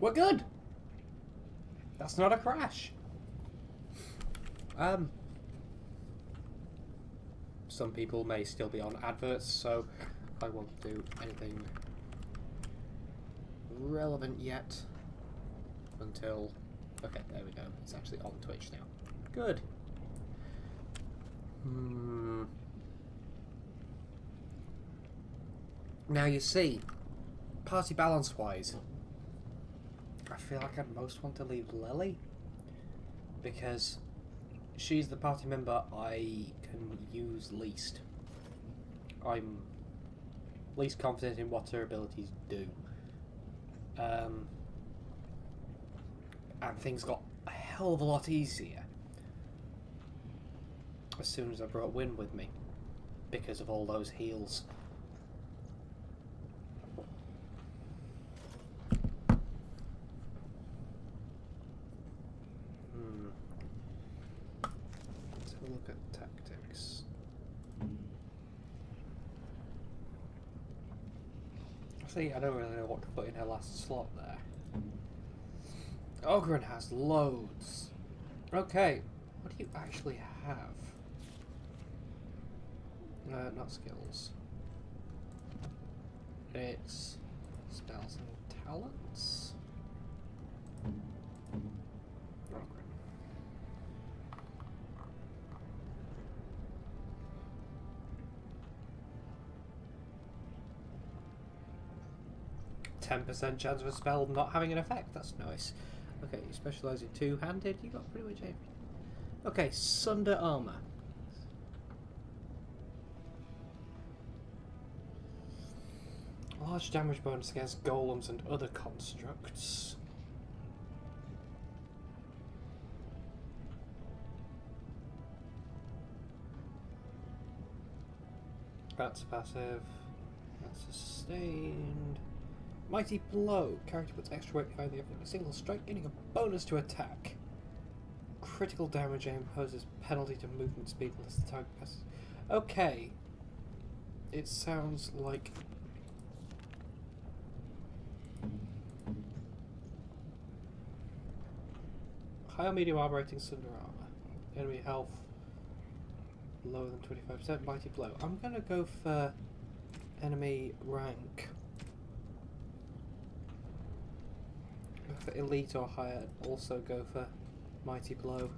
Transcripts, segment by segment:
We're good. That's not a crash. Some people may still be on adverts, so I won't do anything relevant yet until... Okay, there we go. It's actually on Twitch now. Good. Now you see, party balance-wise, I feel like I'd most want to leave Lily, because she's the party member I can use least. I'm least confident in what her abilities do. And things got a hell of a lot easier as soon as I brought Win with me, because of all those heals. Let's have a look at tactics. See, I don't really know what to put in her last slot there. Ogren has loads. Okay, what do you actually have? Not skills. It's spells and talents. Ogren. %10 chance of a spell not having an effect. That's nice. Okay, you specialise in two-handed. You got pretty much everything. Okay, Sunder armor. Large damage bonus against golems and other constructs. That's passive. That's sustained. Mighty Blow. Character puts extra weight behind the effort of a single strike, gaining a bonus to attack. Critical damage imposes penalty to movement speed unless the target passes. Okay. It sounds like... high or medium armor rating, Sunder armor. Enemy health lower than 25%. Mighty Blow. I'm gonna go for enemy rank. For elite or higher, also go for Mighty Blow.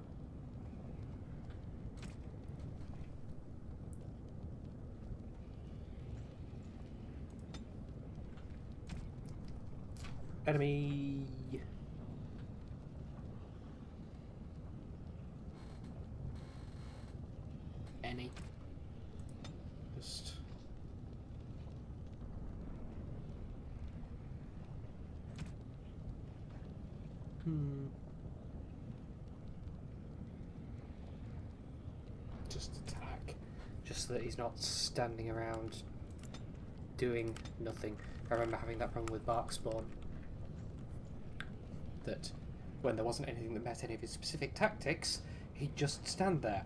Enemy. Any. Just. Just attack. Just so that he's not standing around doing nothing. I remember having that problem with Barkspawn. That when there wasn't anything that met any of his specific tactics, he'd just stand there.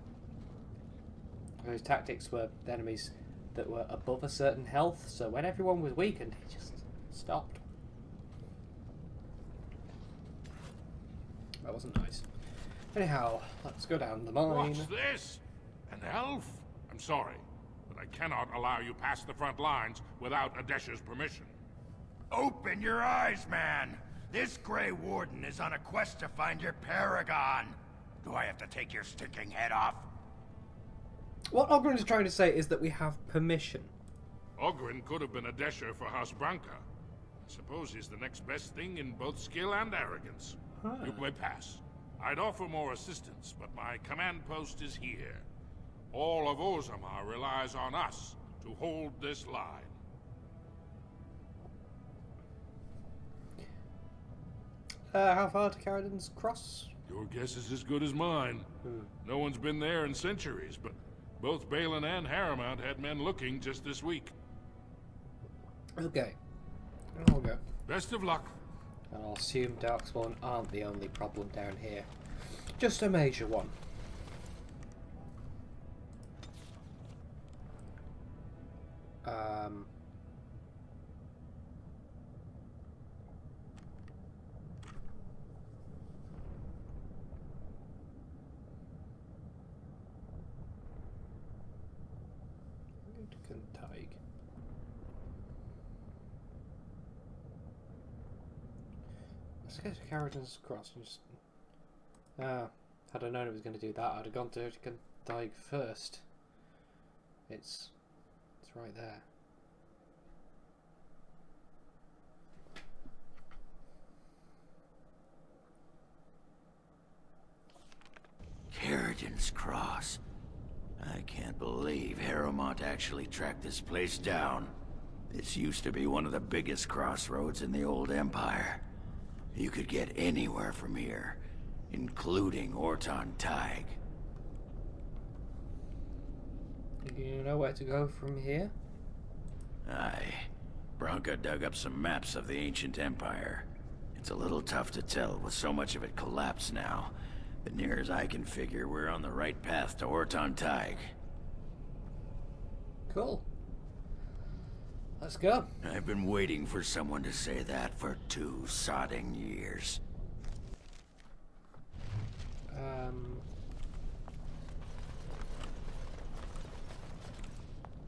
Those tactics were enemies that were above a certain health, so when everyone was weakened, he just stopped. That wasn't nice. Anyhow, let's go down the mine. What's this? An elf? I'm sorry, but I cannot allow you past the front lines without Adesha's permission. Open your eyes, man! This Grey Warden is on a quest to find your paragon. Do I have to take your sticking head off? What Ogren is trying to say is that we have permission. Ogren could have been Adesha for House Branca. I suppose he's the next best thing in both skill and arrogance. Huh. You may pass. I'd offer more assistance, but my command post is here. All of Ozamar relies on us to hold this line. How far to Carradin's Cross? Your guess is as good as mine. No one's been there in centuries, but both Balin and Harrowmount had men looking just this week. Okay. I'll go. Best of luck. And I'll assume Darkspawn aren't the only problem down here. Just a major one. Teig. Let's go to Carrigan's Cross and just... had I known it was going to do that, I'd have gone to Teig first. It's right there. Carrigan's Cross. I can't believe Harrowmont actually tracked this place down. This used to be one of the biggest crossroads in the old Empire. You could get anywhere from here, including Orton Teig. You know where to go from here? Aye. Branka dug up some maps of the ancient empire. It's a little tough to tell with so much of it collapsed now. But near as I can figure, we're on the right path to Orton Teig. Cool. Let's go. I've been waiting for someone to say that for 2 sodding years.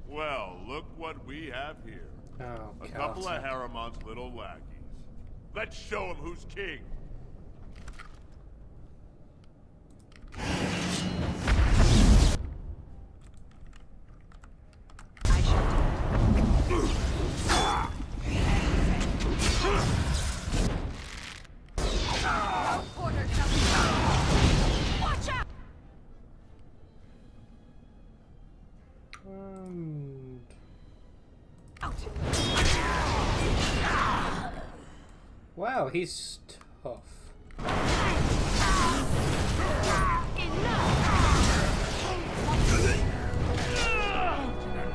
Well, look what we have here. Oh, A couple of Harrowmont's little lackeys. Let's show him who's king. Wow, he's tough.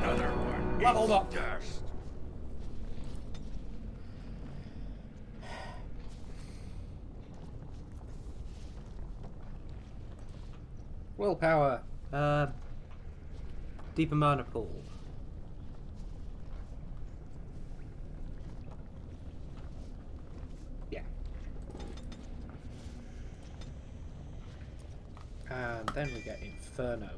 Another one. Leveled up. Dust. Willpower. Deeper mana pool. Yeah. And then we get Inferno.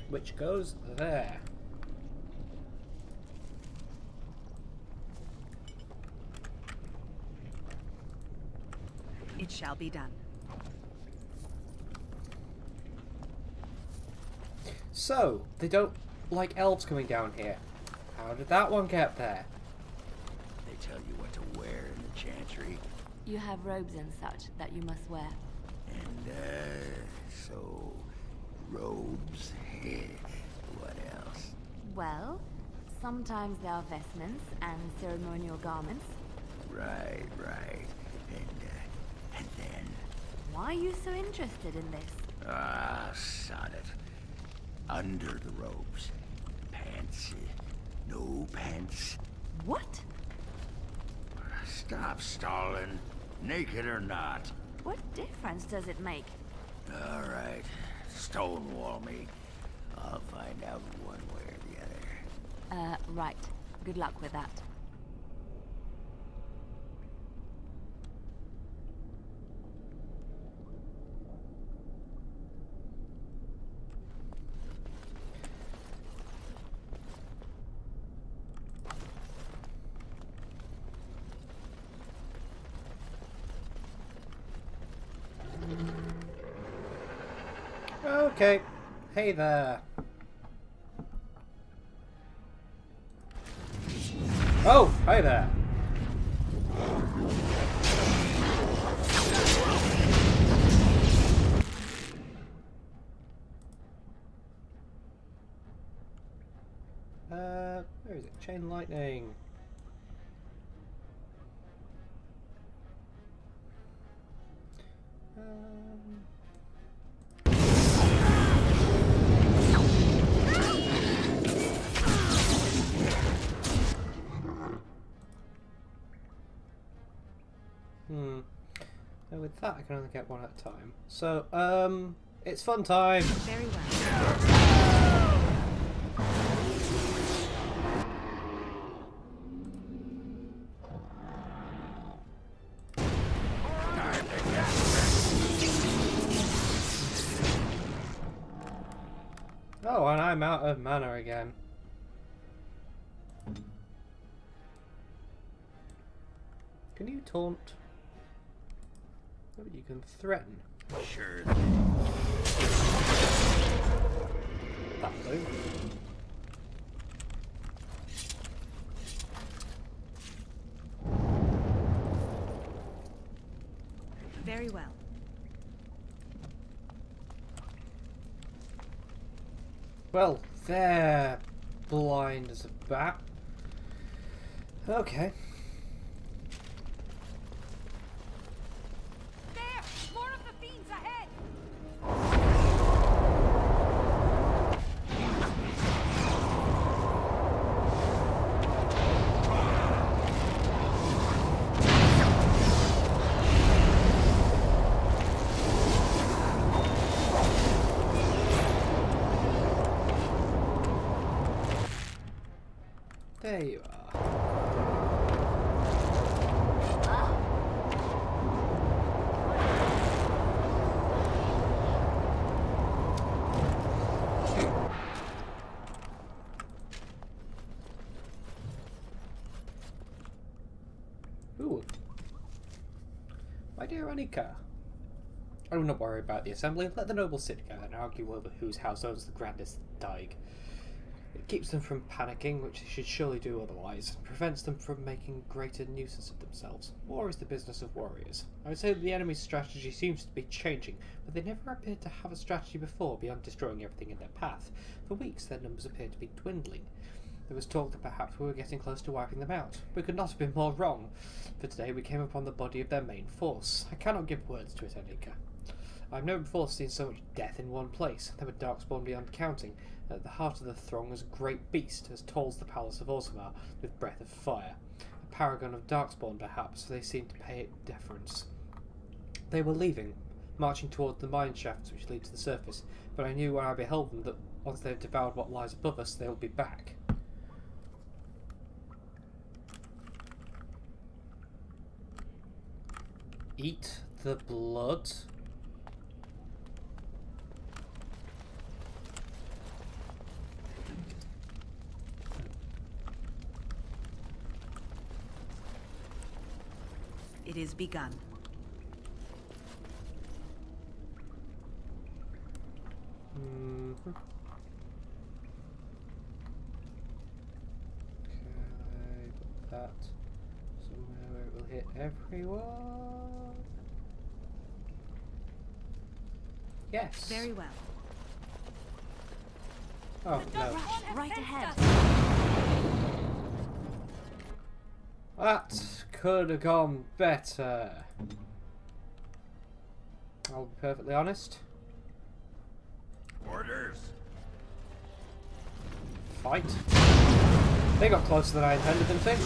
Which goes there. It shall be done. So, they don't like elves coming down here. How did that one get there? They tell you what to wear in the chantry. You have robes and such that you must wear. And, so... robes? What else? Well, sometimes there are vestments and ceremonial garments. Right. And then... Why are you so interested in this? Ah, sod it. Under the robes. Pants. No pants. What? Stop stalling. Naked or not. What difference does it make? All right. Stonewall me. I'll find out one way or the other. Right. Good luck with that. Okay. Hey there. Oh, hi there. Where is it? Chain lightning. And with that, I can only get one at a time. So, It's fun time. Very well. Oh, and I'm out of mana again. Can you taunt? Oh, you can threaten. Sure. That'll do. Very well. Well, they're blind as a bat. Okay. There! More of the fiends ahead! There you are. Ooh. My dear Annika. I will not worry about the assembly. Let the nobles sit together and argue over whose house owns the grandest dike. It keeps them from panicking, which they should surely do otherwise, and prevents them from making greater nuisance of themselves. War is the business of warriors. I would say that the enemy's strategy seems to be changing, but they never appeared to have a strategy before beyond destroying everything in their path. For weeks their numbers appeared to be dwindling. There was talk that perhaps we were getting close to wiping them out. We could not have been more wrong, for today we came upon the body of their main force. I cannot give words to it, Annika. I've never before seen so much death in one place. There were darkspawn beyond counting. At the heart of the throng was a great beast, as tall as the palace of Orzammar, with breath of fire. A paragon of darkspawn, perhaps, for they seemed to pay it deference. They were leaving, marching towards the mine shafts which lead to the surface, but I knew when I beheld them that once they have devoured what lies above us, they will be back. Eat the blood? It is begun. Mm-hmm. Okay, put that somewhere where it will hit everyone. Yes. Very well. Oh no. Right ahead. That could have gone better. I'll be perfectly honest. Orders. Fight. They got closer than I intended them to.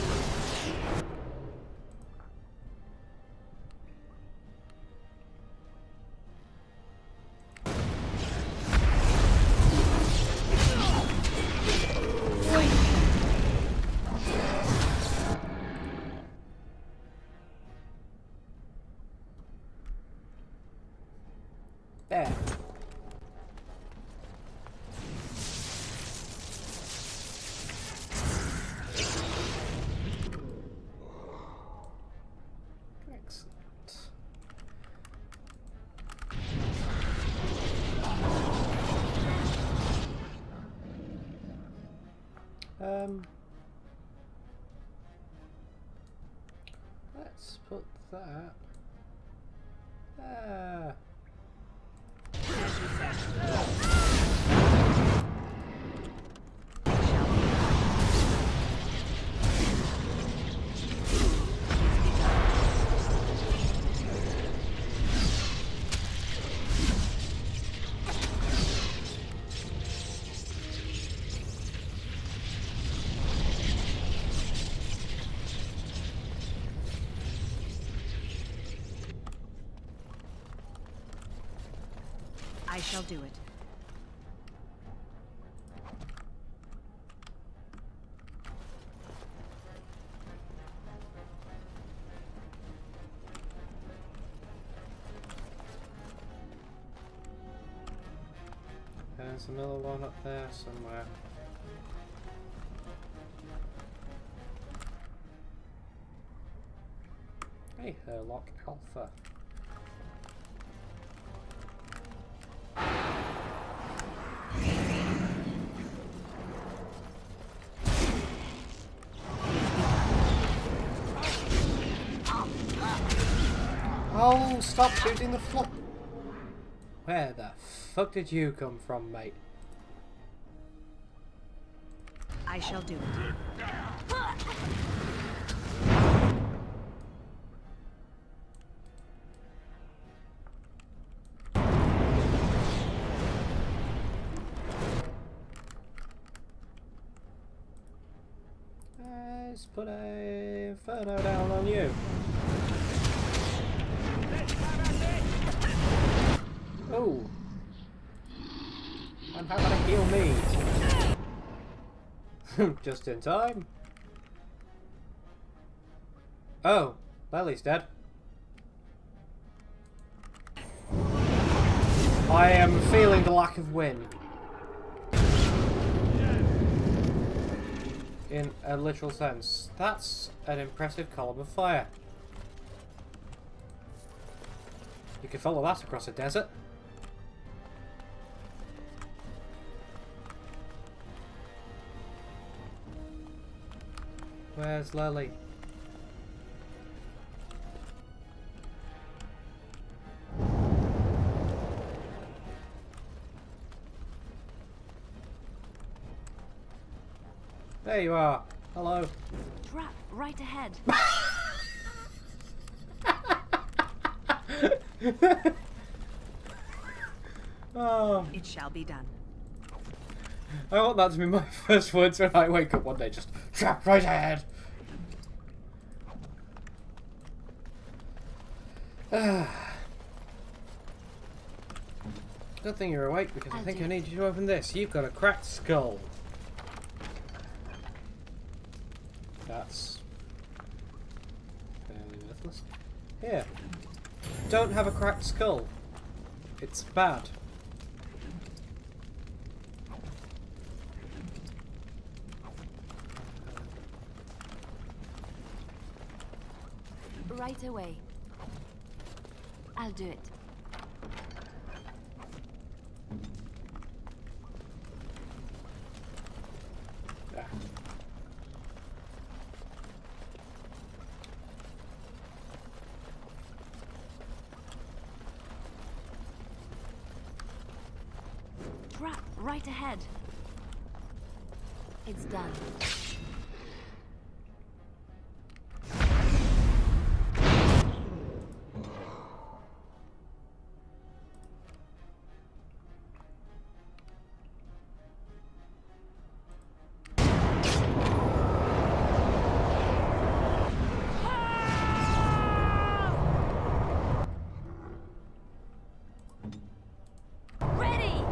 There. Excellent. Let's put that. I shall do it. There's another one up there somewhere. Hey, Herlock Alpha. Oh, stop shooting the floor! Where the fuck did you come from, mate? I shall do it. Let's put a inferno down on you. Oh! And how about to heal me? Just in time. Oh, Lely's dead. I am feeling the lack of wind. In a literal sense. That's an impressive column of fire. You can follow that across a desert. Where's Lely? There you are. Hello. Trap right ahead. Oh, It shall be done. I want that to be my first words when I wake up one day. Just trap right ahead. Good thing you're awake because I think I need you to open this. You've got a cracked skull. That's fairly worthless. Here. Don't have a cracked skull. It's bad. Right away. I'll do it. Ah. Trap right ahead. It's done. Ready!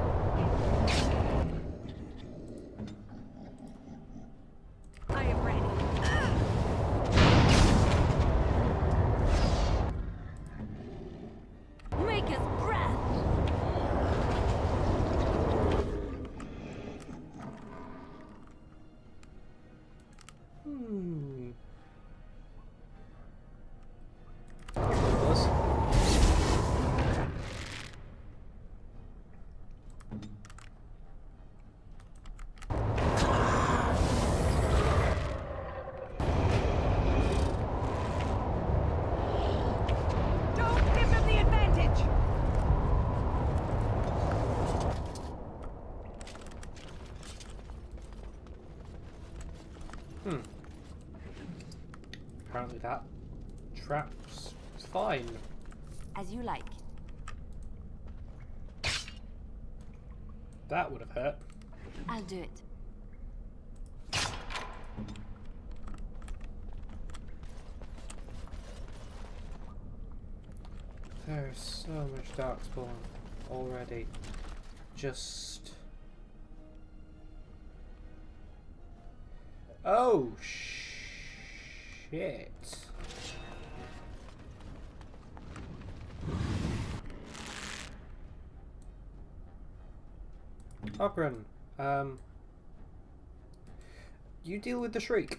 I am ready. Make us breath! Does. Don't give them the advantage! Apparently that trap's fine. As you like. That would have hurt. I'll do it. There's so much darkspawn already. Just... Oh, shit. Operin, you deal with the Shriek.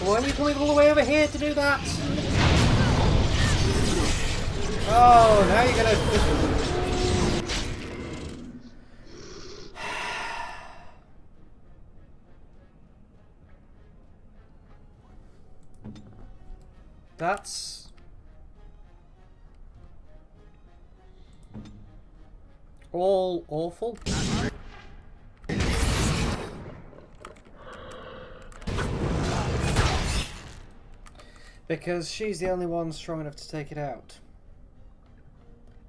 Why are you coming all the way over here to do that? Oh, now you're gonna... That's... all awful. Because she's the only one strong enough to take it out.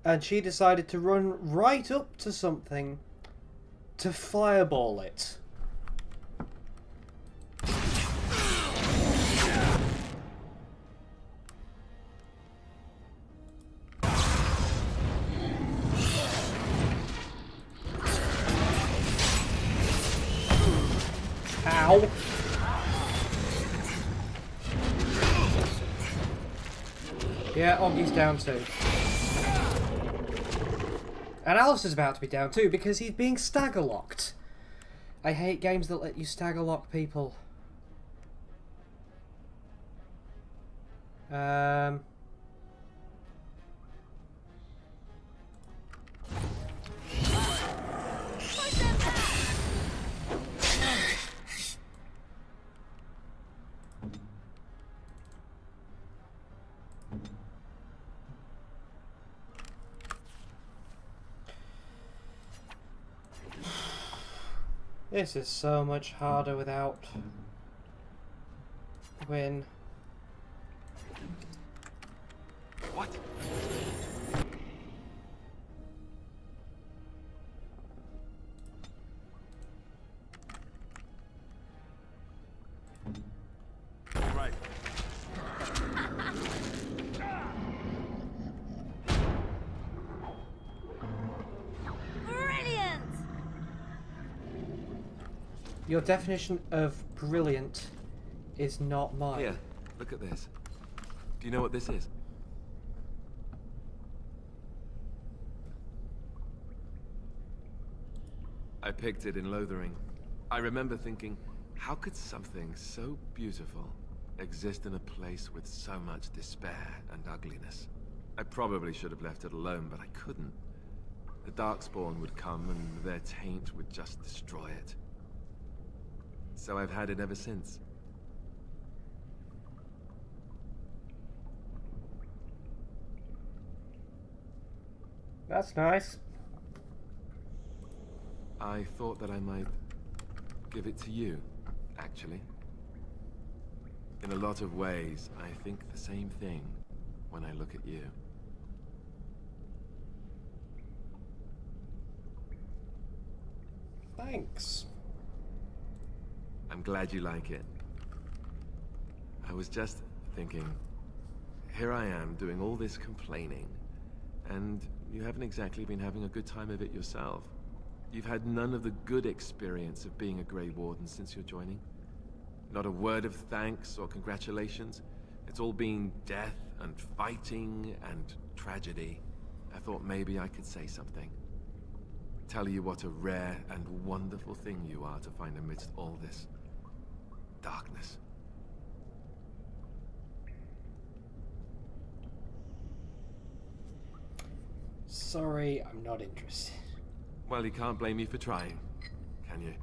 And she decided to run right up to something to fireball it. Ow. Yeah, Oggy's down too. And Alice is about to be down too because he's being stagger locked. I hate games that let you stagger lock people. This is so much harder without Win. What? Right. Brilliant! Your definition of brilliant is not mine. Here, look at this. Do you know what this is? I picked it in Lothering. I remember thinking, how could something so beautiful exist in a place with so much despair and ugliness? I probably should have left it alone, but I couldn't. The Darkspawn would come and their taint would just destroy it. So I've had it ever since. That's nice. I thought that I might give it to you, actually. In a lot of ways, I think the same thing when I look at you. Thanks. I'm glad you like it. I was just thinking, here I am doing all this complaining, and you haven't exactly been having a good time of it yourself. You've had none of the good experience of being a Grey Warden since your joining. Not a word of thanks or congratulations. It's all been death and fighting and tragedy. I thought maybe I could say something. Tell you what a rare and wonderful thing you are to find amidst all this. darkness. Sorry, I'm not interested. Well, you can't blame me for trying, can you?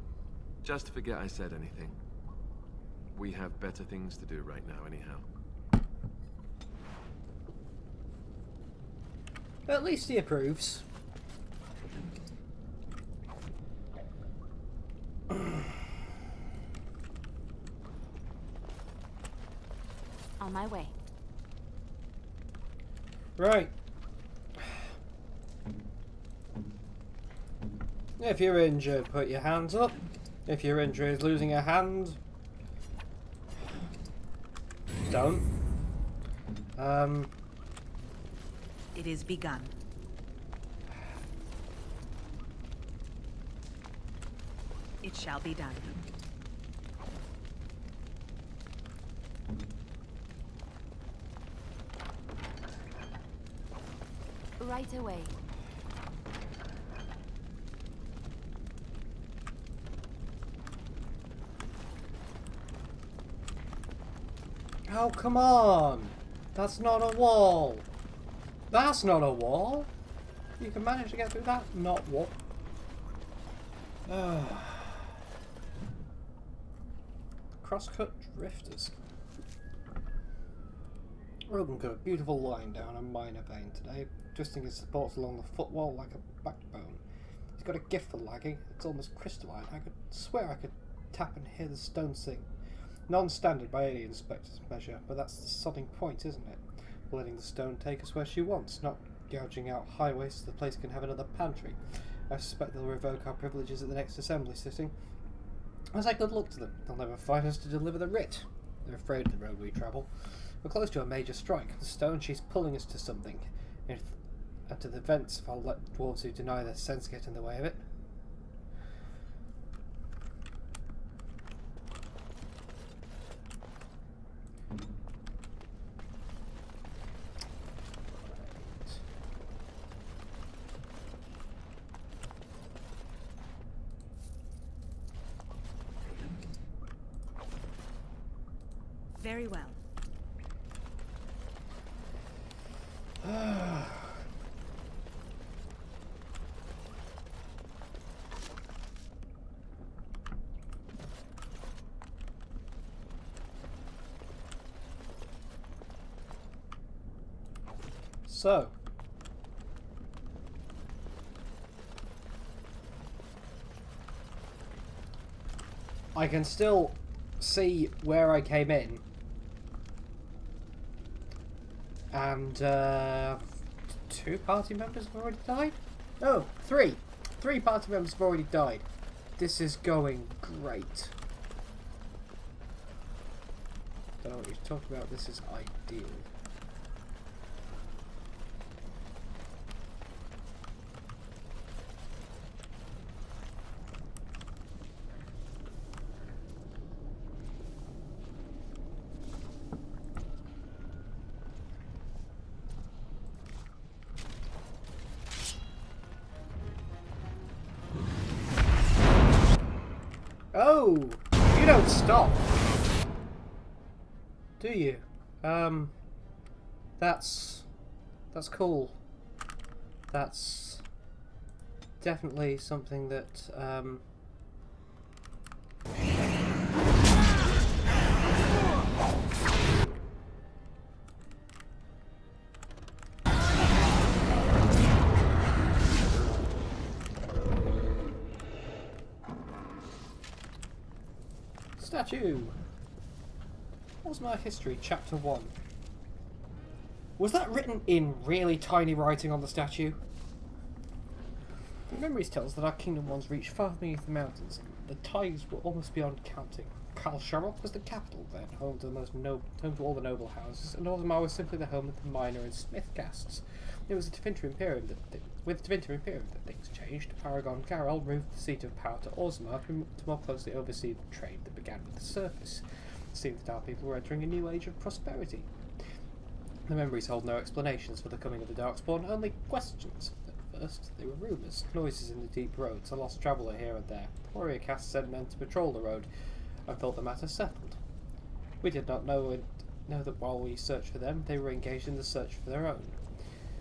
Just forget I said anything. We have better things to do right now, anyhow. At least he approves. On my way. Right. If you're injured, put your hands up. If your injury is losing a hand, don't. It is begun. It shall be done. Right away. Oh, come on! That's not a wall! That's not a wall! You can manage to get through that? Not what? Crosscut drifters. Rogan cut a beautiful line down a minor vein today, twisting his supports along the footwall like a backbone. He's got a gift for lagging. It's almost crystalline. I could swear I could tap and hear the stone sing. Non-standard by any inspector's measure, but that's the sodding point, isn't it? Letting the stone take us where she wants, not gouging out highways so the place can have another pantry. I suspect they'll revoke our privileges at the next assembly sitting. As I good luck to them, they'll never find us to deliver the writ. They're afraid of the road we travel. We're close to a major strike. The stone, she's pulling us to something. And to the vents if I'll let dwarves who deny their sense get in the way of it. Very well. So, I can still see where I came in, and 2 party members have already died? No, 3. 3 party members have already died. This is going great. Don't know what you're talking about. This is ideal. Oh, you don't stop, do you? That's cool. That's definitely something that statue. Orzammar History, Chapter 1. Was that written in really tiny writing on the statue? The memories tell us that our kingdom once reached far beneath the mountains. The ties were almost beyond counting. Karl Shamrock was the capital then, home to all the noble houses, and Orzammar was simply the home of the miner and smith castes. It was with Tevinter Imperium that things changed. Paragon Garel moved the seat of power to Orzammar to more closely oversee the trade that began with the surface. It seemed that our people were entering a new age of prosperity. The memories hold no explanations for the coming of the Darkspawn, only questions. At first, they were rumours, noises in the deep roads, a lost traveller here and there. Warrior caste sent men to patrol the road, and thought the matter settled. We did not know that while we searched for them, they were engaged in the search for their own.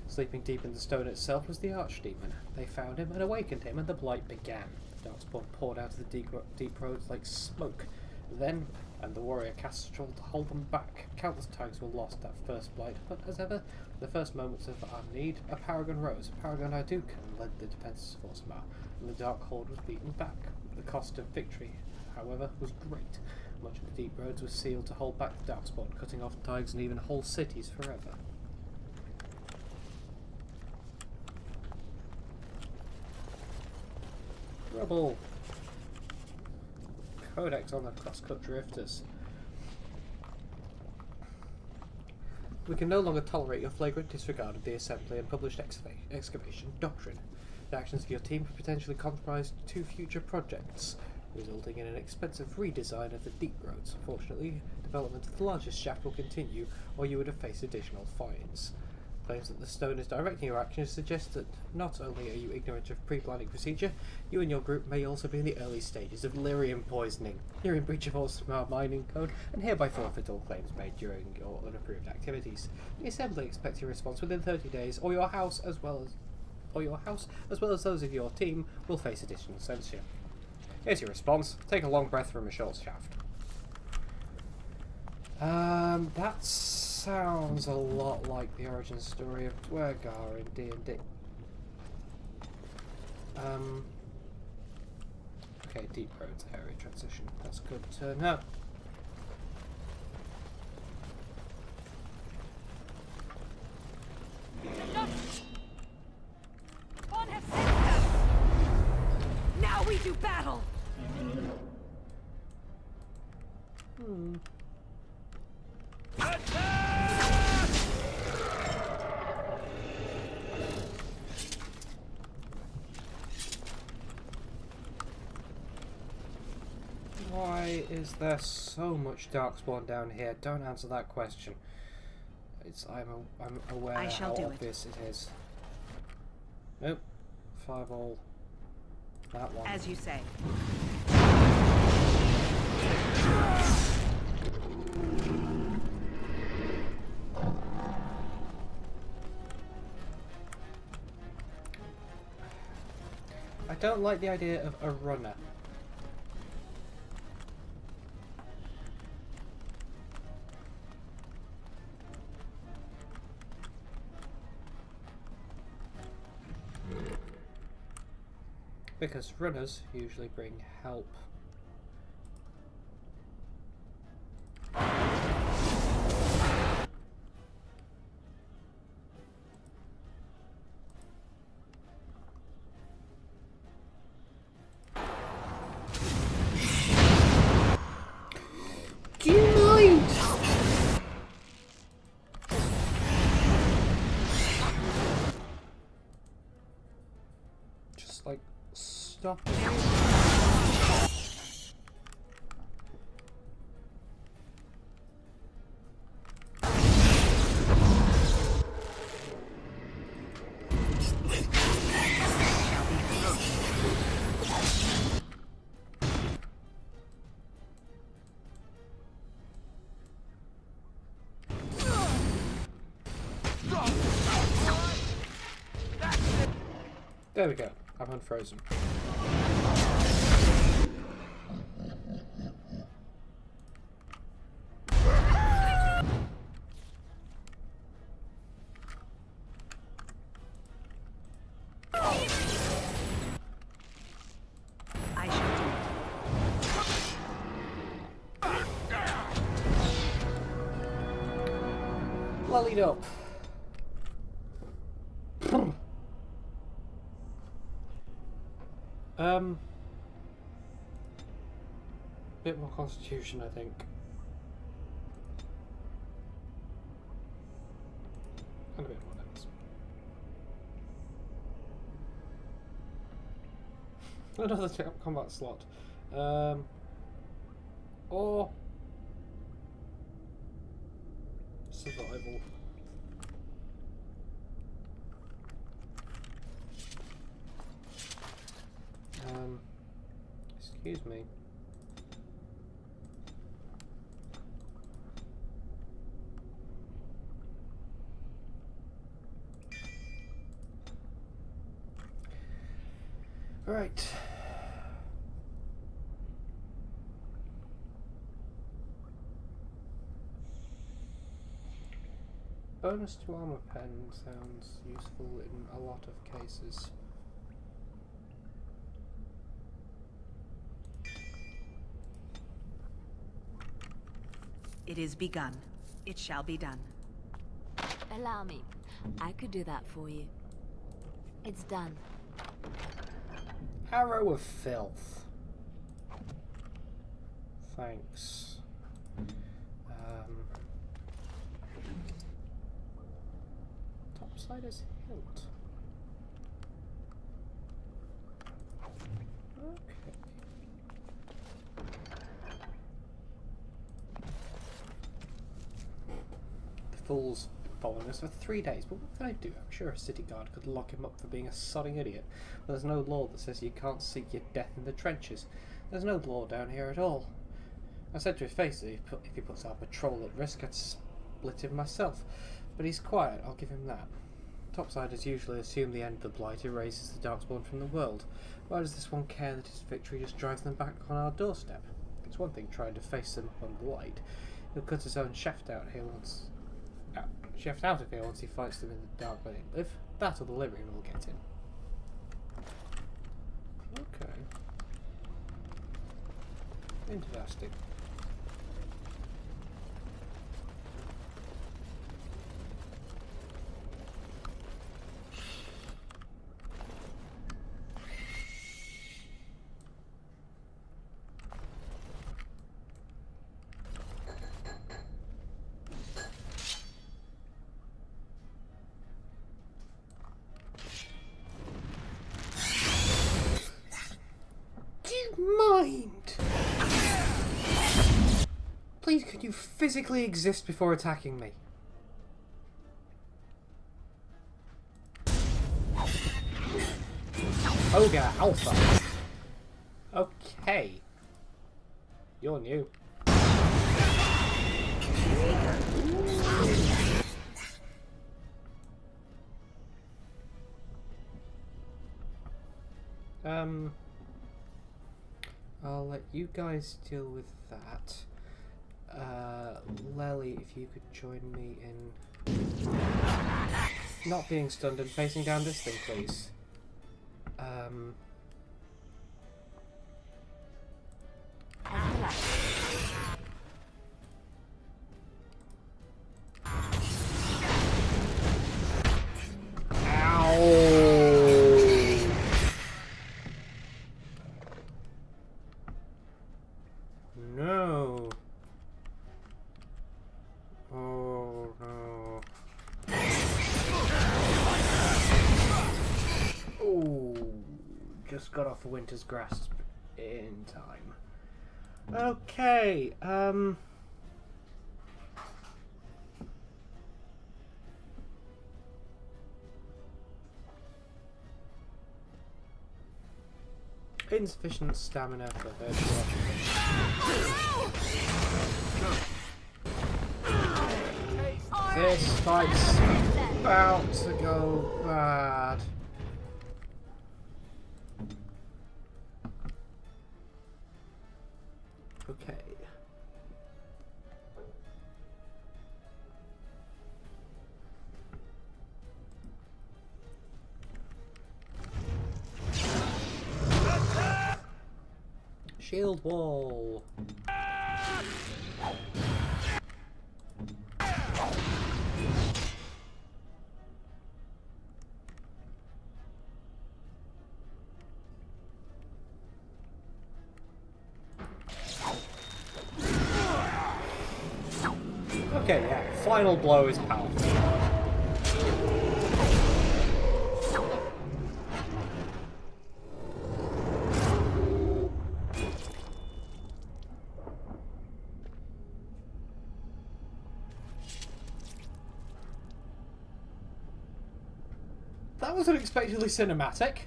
Sleeping deep in the stone itself was the archdemon. They found him and awakened him, and the blight began. The darkspawn poured out of the deep roads like smoke. Then, and the warrior cast a troll to hold them back. Countless tags were lost that first blight, but as ever, in the first moments of our need, a paragon rose. Paragon Arduke, and led the defences of Orzammar, and the Dark Horde was beaten back. The cost of victory, however, was great. Much of the deep roads was sealed to hold back the darkspawn, cutting off tigers and even whole cities forever. Rubble! Codex on the crosscut drifters. We can no longer tolerate your flagrant disregard of the Assembly and published excavation doctrine. The actions of your team have potentially compromised 2 future projects, resulting in an expensive redesign of the deep roads. Unfortunately, development of the largest shaft will continue, or you would have faced additional fines. Claims that the stone is directing your actions suggest that not only are you ignorant of pre-planning procedure, you and your group may also be in the early stages of lyrium poisoning. You're in breach of Orzammar mining code, and hereby forfeit all claims made during your unapproved activities. The Assembly expects your response within 30 days, or your house, as well as those of your team, will face additional censorship. Here's your response. Take a long breath from a short shaft. That sounds a lot like the origin story of Dwergar in D&D. Okay, deep roads area transition. That's good to know. Now we do battle! Why is there so much darkspawn down here? Don't answer that question. I'm aware how obvious it is. Nope. 5-all. That one. As you say. I don't like the idea of a runner. Because runners usually bring help. Do you mind? Just like stop. There we go. I'm unfrozen. I shall do it. Lollied up. Bit more constitution, I think. And a bit more defense. Another combat slot. Or survival. Excuse me. Right. Bonus to armor pen sounds useful in a lot of cases. It is begun. It shall be done. Allow me. I could do that for you. It's done. Arrow of Filth. Thanks. Topsider's hilt. Okay. The fool's been following us for 3 days, but what can I do? I'm sure a city guard could lock him up for being a sodding idiot. But there's no law that says you can't seek your death in the trenches. There's no law down here at all. I said to his face that if he puts our patrol at risk, I'd split him myself. But he's quiet, I'll give him that. Topsiders usually assume the end of the Blight erases the Darkspawn from the world. Why does this one care that his victory just drives them back on our doorstep? It's one thing trying to face them on Blight. He'll cut his own shaft out here once he fights them in the dark where they live. That or the Lyrian will get him. Okay. Interesting. Mind! Please, could you physically exist before attacking me? Ogre Alpha. Okay. You're new. I'll let you guys deal with that. Lely, if you could join me in not being stunned and facing down this thing, please. No. Oh no. Oh, just got off a Winter's Grasp in time. Okay, insufficient stamina for this fight's about to go bad. Okay. Shield wall. Okay, yeah. Final blow is powerful. That was unexpectedly cinematic.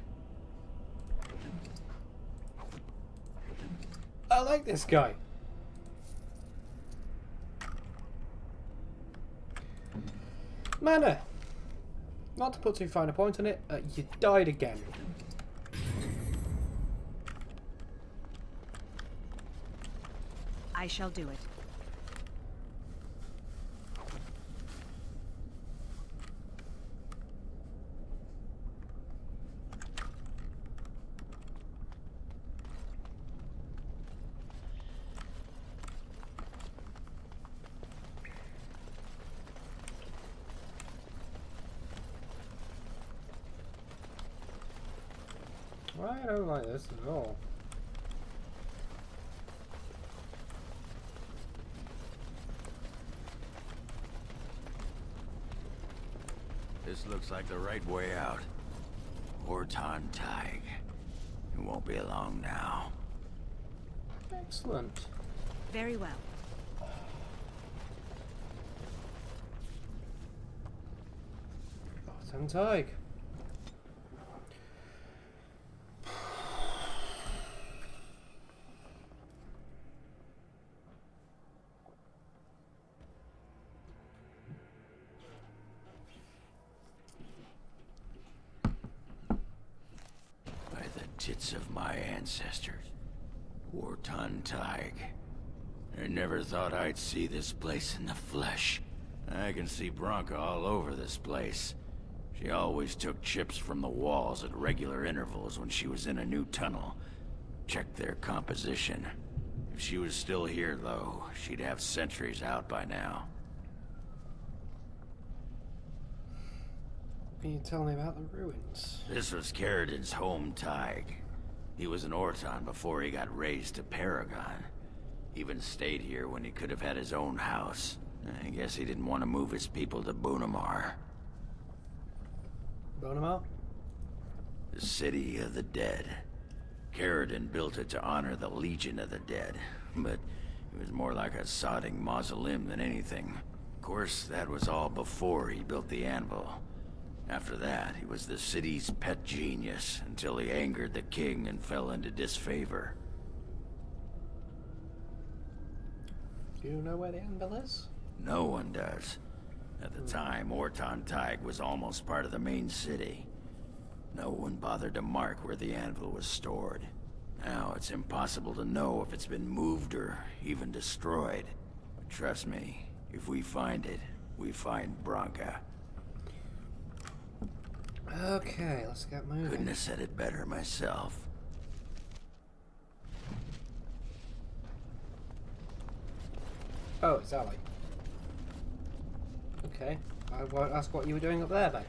I like this guy. Mana. Not to put too fine a point on it, you died again. I shall do it. I don't like this at all. This looks like the right way out. Horton Tig. It won't be long now. Excellent. Very well. Tongue Tig. By the tits of my ancestors. Horton Tig. I never thought I'd see this place in the flesh. I can see Bronca all over this place. She always took chips from the walls at regular intervals when she was in a new tunnel. Checked their composition. If she was still here, though, she'd have sentries out by now. Can you tell me about the ruins? This was Carradin's home Tig. He was an Orton before he got raised to Paragon. Even stayed here when he could have had his own house. I guess he didn't want to move his people to Bunamar. Bonamar? The City of the Dead. Carradin built it to honor the Legion of the Dead, but it was more like a sodding mausoleum than anything. Of course, that was all before he built the anvil. After that, he was the city's pet genius, until he angered the king and fell into disfavor. Do you know where the anvil is? No one does. At the time, Horton Tig was almost part of the main city. No one bothered to mark where the anvil was stored. Now it's impossible to know if it's been moved or even destroyed. But trust me, if we find it, we find Bronca. Okay, let's get moving. Couldn't have said it better myself. Oh, it's Ali. Okay, I won't ask what you were doing up there, mate.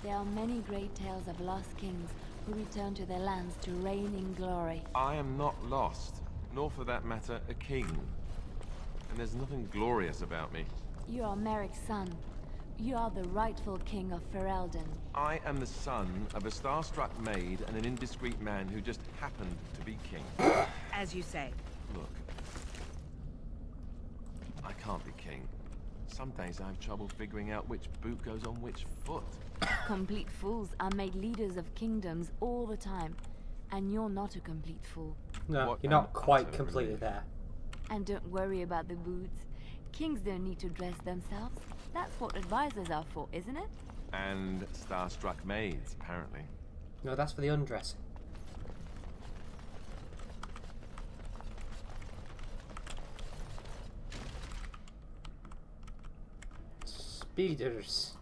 There are many great tales of lost kings who return to their lands to reign in glory. I am not lost, nor for that matter, a king. And there's nothing glorious about me. You are Merrick's son. You are the rightful king of Ferelden. I am the son of a star-struck maid and an indiscreet man who just happened to be king. As you say. Look, I can't be king. Some days I have trouble figuring out which boot goes on which foot. Complete fools are made leaders of kingdoms all the time. And you're not a complete fool. No, What you're not an quite utter completely relief. there. And don't worry about the boots. Kings don't need to dress themselves. That's what advisors are for, isn't it? And star-struck maids, apparently. No, that's for the undressing. Speeders.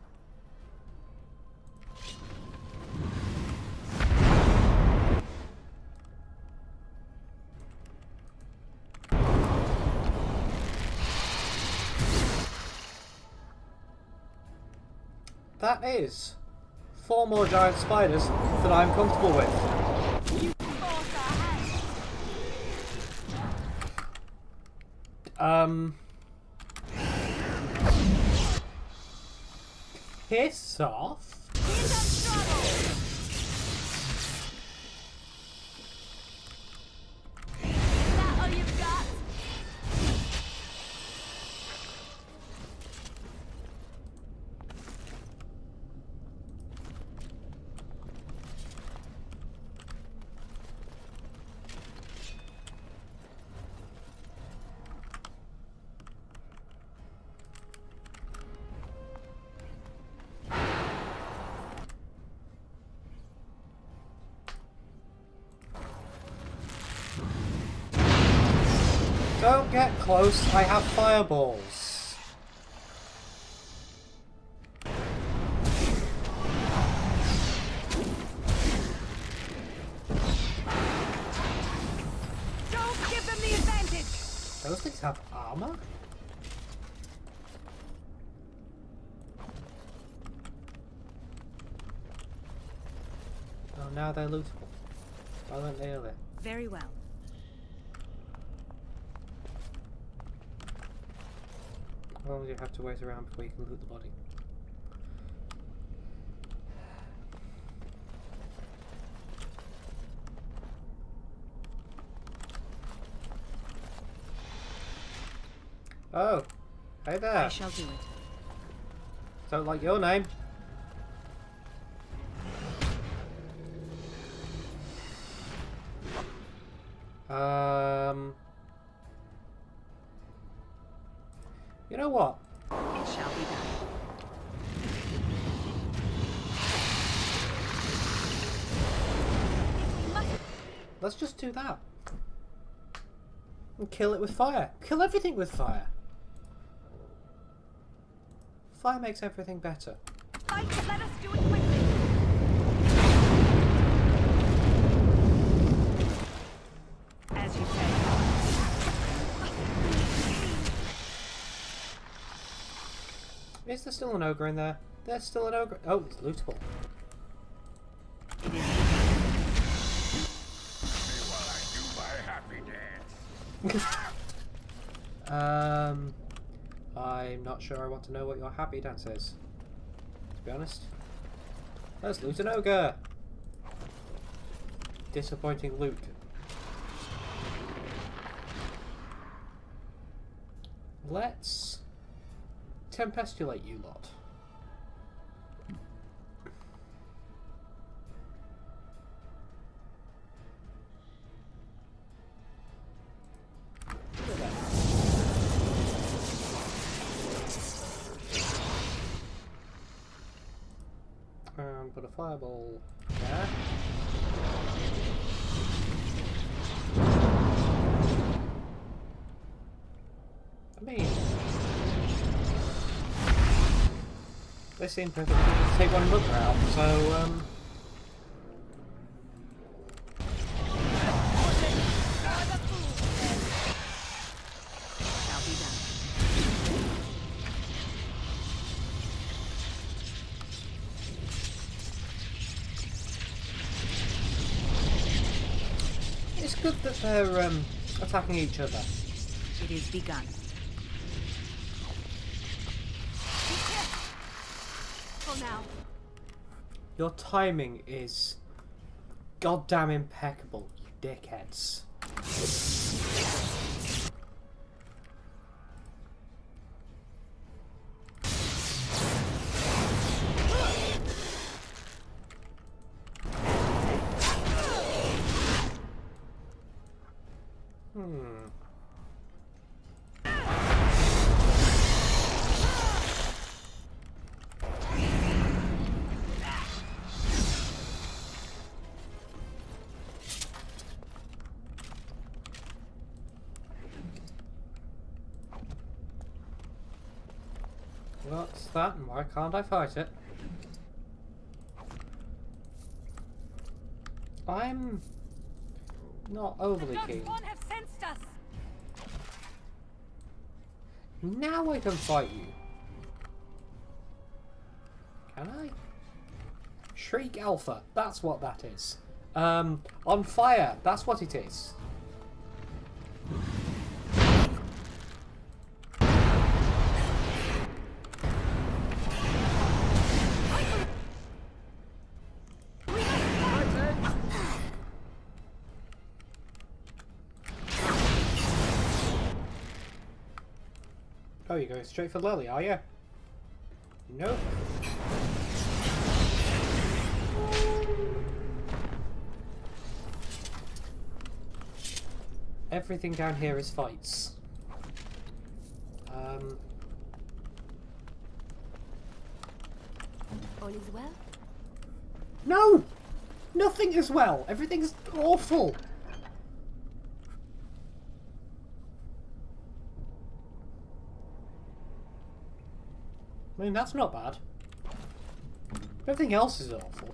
That is 4 more giant spiders that I'm comfortable with. You force our hand. Piss off. Here's some trouble. Is that all you've got? Don't get close, I have fireballs. Don't give them the advantage! Those things have armor? Oh, now they're lootable. Why weren't they earlier? Very well. How long do you have to wait around before you can loot the body? Oh, hey there. I shall do it. Don't like your name. You know what? It shall be done. Let's just do that. And kill it with fire. Kill everything with fire. Fire makes everything better. Fight, let us do it quickly. As you say. Is there still an ogre in there? There's still an ogre. Oh, it's lootable. It is. While I do my happy dance. I'm not sure I want to know what your happy dance is. To be honest. Let's loot an ogre! Disappointing loot. Let's tempestulate you lot. Put a fireball there. I mean, they seem perfectly good to take one another out, so Shall be done. it's good that they're attacking each other. It is begun. For now. Your timing is goddamn impeccable, you dickheads. What's that and why can't I fight it? I'm not overly keen. have sensed us. Now I can fight you. Can I? Shriek Alpha, that's what that is. On fire, that's what it is. Oh, you're going straight for Lily, are you? Nope. Everything down here is fights. All is well? No! Nothing is well! Everything's awful! I mean, that's not bad. Everything else is awful.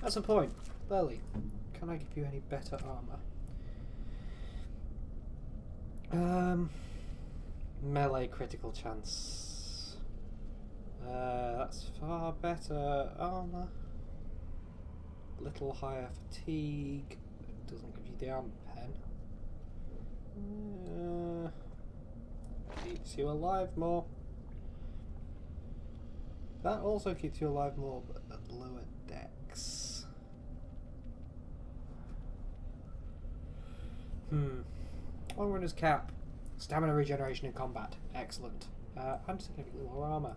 That's the point. Lily, can I give you any better armor? Melee critical chance. That's far better armor. Little higher fatigue. Doesn't give you the armor pen. Keeps you alive more. That also keeps you alive more, but at lower dex. Long runner's cap. Stamina regeneration in combat. Excellent. And significantly more armor.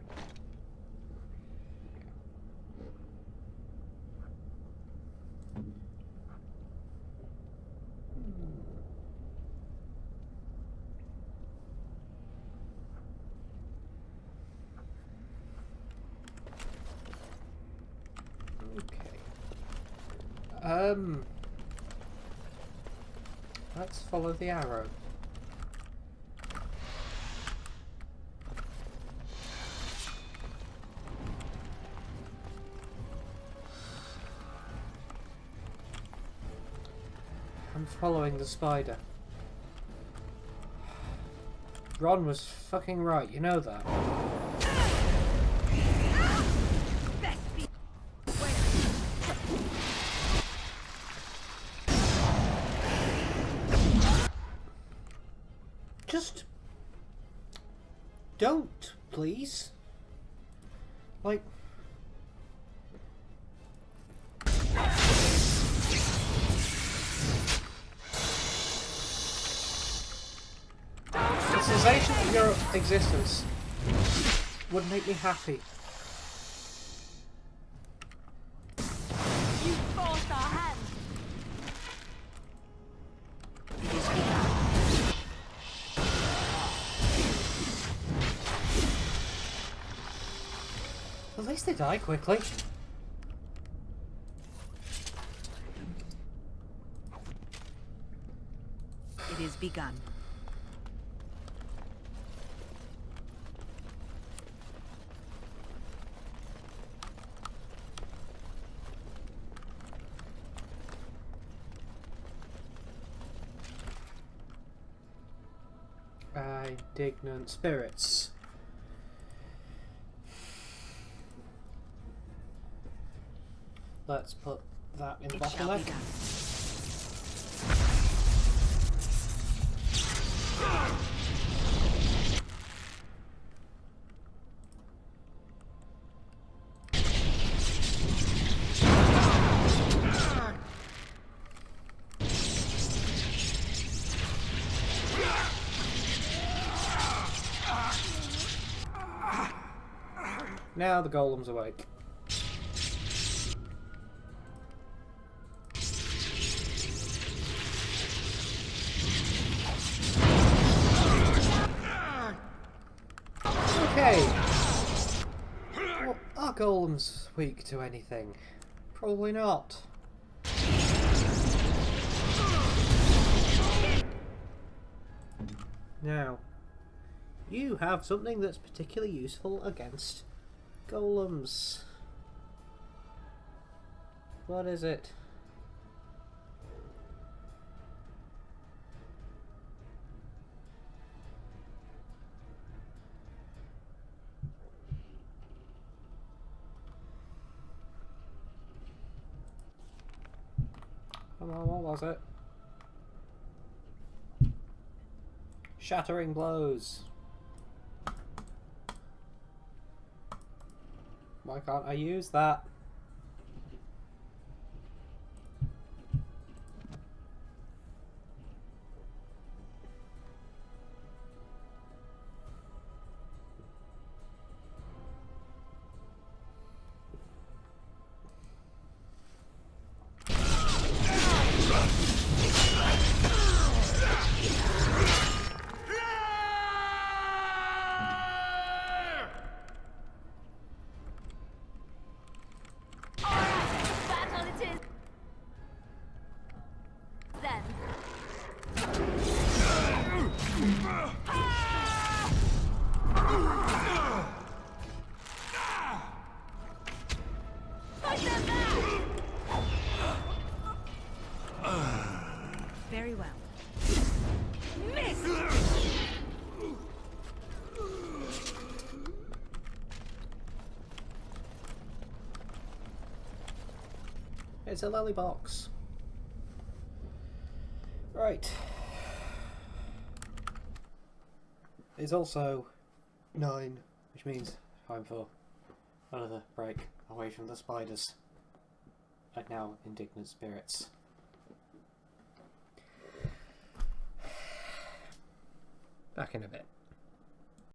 Let's follow the arrow. I'm following the spider. Ron was fucking right, you know that. Just don't, please. Like, the sensation of your existence would make me happy. You forced our hand. At least they die quickly. It is begun. Indignant spirits. Let's put that in the It shall be bottleneck. done. Now the golem's awake. Okay. Well, are golems weak to anything? Probably not. Now, you have something that's particularly useful against golems. What is it? Come on, what was it? Shattering blows. Why can't I use that? It's a lily box. Right. It's also 9, which means time for another break away from the spiders and now indignant spirits. Back in a bit.